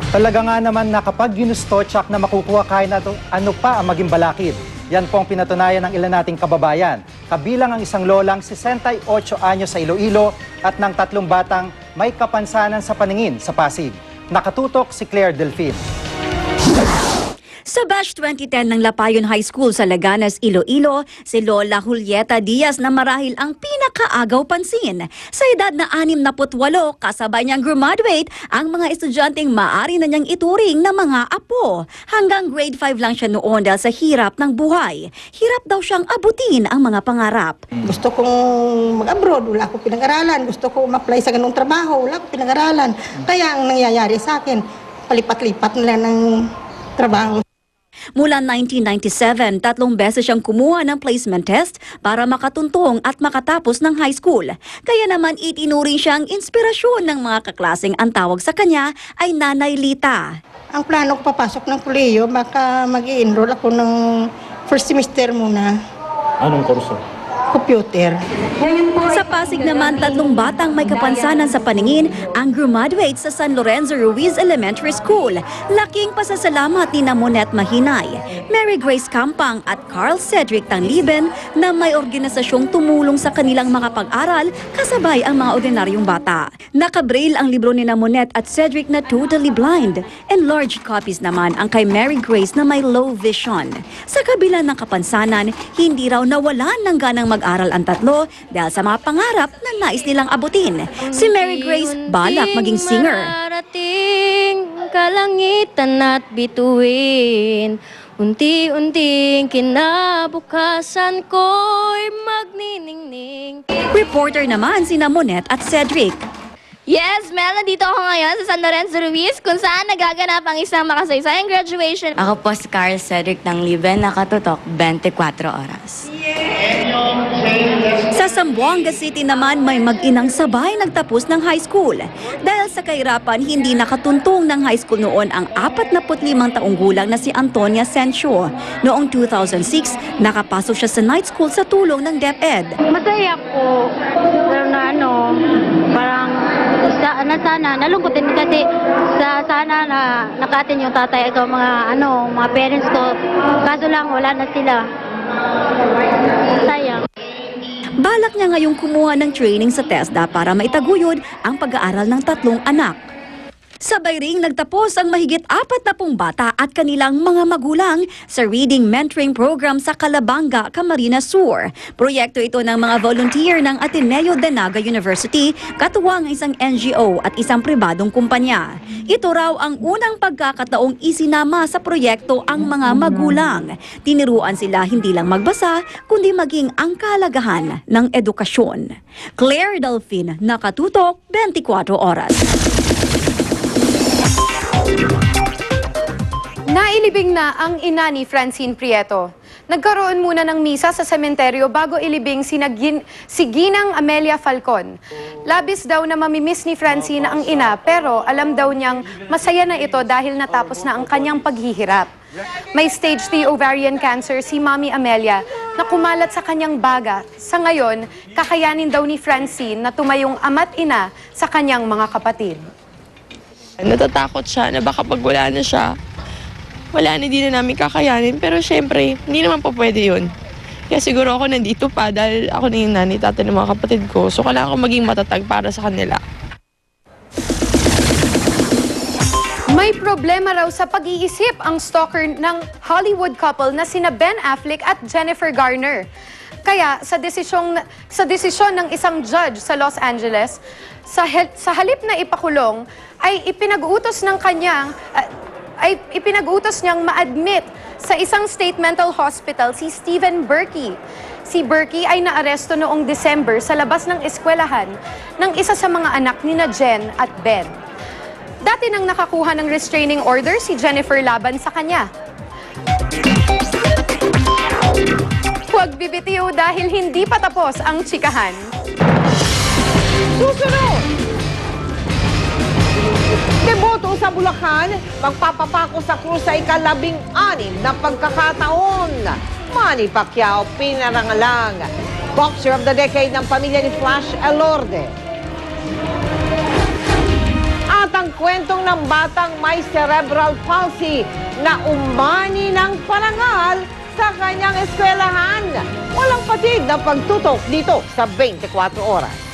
Talaga nga naman na kapag ginusto, tsak na makukuha kahit na ano pa ang maging balakid. Yan po ang pinatunayan ng ilan nating kababayan. Kabilang ang isang lolang 68 anyo sa Iloilo at ng 3 batang may kapansanan sa paningin sa Pasig. Nakatutok si Claire Delfin. Sa batch 2010 ng Lapayon High School sa Laganas, Iloilo, si Lola Julieta Diaz na marahil ang pinakaagaw pansin. Sa edad na 68, kasabay niyang graduate ang mga estudyanteng maaari na niyang ituring na mga apo. Hanggang grade 5 lang siya noon dahil sa hirap ng buhay. Hirap daw siyang abutin ang mga pangarap. Gusto kong mag-abroad, wala akong pinag-aralan. Gusto ko ma-apply sa ganung trabaho, wala akong pinag-aralan. Kaya ang nangyayari sa akin, palipat-lipat nila ng trabaho. Mula 1997, 3 beses siyang kumuha ng placement test para makatuntong at makatapos ng high school. Kaya naman itinuring siyang inspirasyon ng mga kaklaseng ang tawag sa kanya ay Nanay Lita. Ang plano ko papasok ng kolehiyo, baka mag-i-enroll ako ng first semester muna. Anong kurso? Computer. Sa Pasig naman, 3 batang may kapansanan sa paningin ang graduate sa San Lorenzo Ruiz Elementary School. Laking pasasalamat ni Monet Mahinay, Mary Grace Campang at Carl Cedric Tanliben na may organisasyong tumulong sa kanilang makapag-aral kasabay ang mga ordinaryong bata. Nakabraille ang libro ni Monet at Cedric na totally blind. Enlarged copies naman ang kay Mary Grace na may low vision. Sa kabila ng kapansanan, hindi raw nawalan ng ganang mag-aral ang 3 dahil sa mga pangarap na nais nilang abutin. Si Mary Grace balak maging singer. Marating kalangitan at bituin, unti-unting kinabukasan ko'y magniningning. Reporter naman si Monet at Cedric. Yes, Mel, nandito ako ngayon sa San Lorenzo Ruiz kung saan nagaganap ang isang makasaysayang graduation. Ako po si Carl Cedric ng Liben, nakatutok 24 oras. Sa Zamboanga City naman may mag-inang sabay nagtapos ng high school. Dahil sa kahirapan, hindi nakatuntong ng high school noon ang 45 taong gulang na si Antonia Sencio. Noong 2006, nakapasok siya sa night school sa tulong ng DepEd. Masaya po, pero na parang sana nalungkot din kasi sana na naka-attend yung tatay at mga parents ko. Kaso lang wala na sila. Sayang. Balak niya ngayong kumuha ng training sa TESDA para maitaguyod ang pag-aaral ng 3 anak. Sabay ring nagtapos ang mahigit 40 bata at kanilang mga magulang sa Reading Mentoring Program sa Calabanga, Camarines Sur. Proyekto ito ng mga volunteer ng Ateneo de Naga University, katuwang isang NGO at isang pribadong kumpanya. Ito raw ang unang pagkakataong isinama sa proyekto ang mga magulang. Tiniruan sila hindi lang magbasa, kundi maging ang kalagahan ng edukasyon. Claire Delfin, nakatutok 24 oras. Nailibing na ang ina ni Francine Prieto. Nagkaroon muna ng misa sa sementeryo bago ilibing si Ginang Amelia Falcon. Labis daw na mamimiss ni Francine ang ina pero alam daw niyang masaya na ito dahil natapos na ang kanyang paghihirap. May stage 3 ovarian cancer si Mami Amelia na kumalat sa kanyang baga. Sa ngayon, kakayanin daw ni Francine na tumayong ama't ina sa kanyang mga kapatid. Natatakot siya na baka pag wala na siya, wala na, di na namin kakayanin. Pero syempre, hindi naman po pwede yun. Kaya siguro ako nandito pa dahil ako na yung nanay, tatay ng mga kapatid ko. So kailangan ko maging matatag para sa kanila. May problema raw sa pag-iisip ang stalker ng Hollywood couple na sina Ben Affleck at Jennifer Garner. Kaya sa desisyon ng isang judge sa Los Angeles, sa halip na ipakulong, ay ipinag-utos niyang ma-admit sa isang state mental hospital si Stephen Berkey. Si Berkey ay naaresto noong December sa labas ng eskwelahan ng isa sa mga anak ni Jen at Ben. Dati nang nakakuha ng restraining order si Jennifer laban sa kanya. Huwag bibitiw dahil hindi pa tapos ang tsikahan. Susunod! Deboto sa Bulacan, magpapapako sa krus sa ika-16 na pagkakataon. Manny Pacquiao pinarangalang Boxer of the Decade ng pamilya ni Flash Elorde. At ang kwentong ng batang may cerebral palsy na umani ng parangal sa kanyang eskwelahan. Walang patid na pagtutok dito sa 24 oras.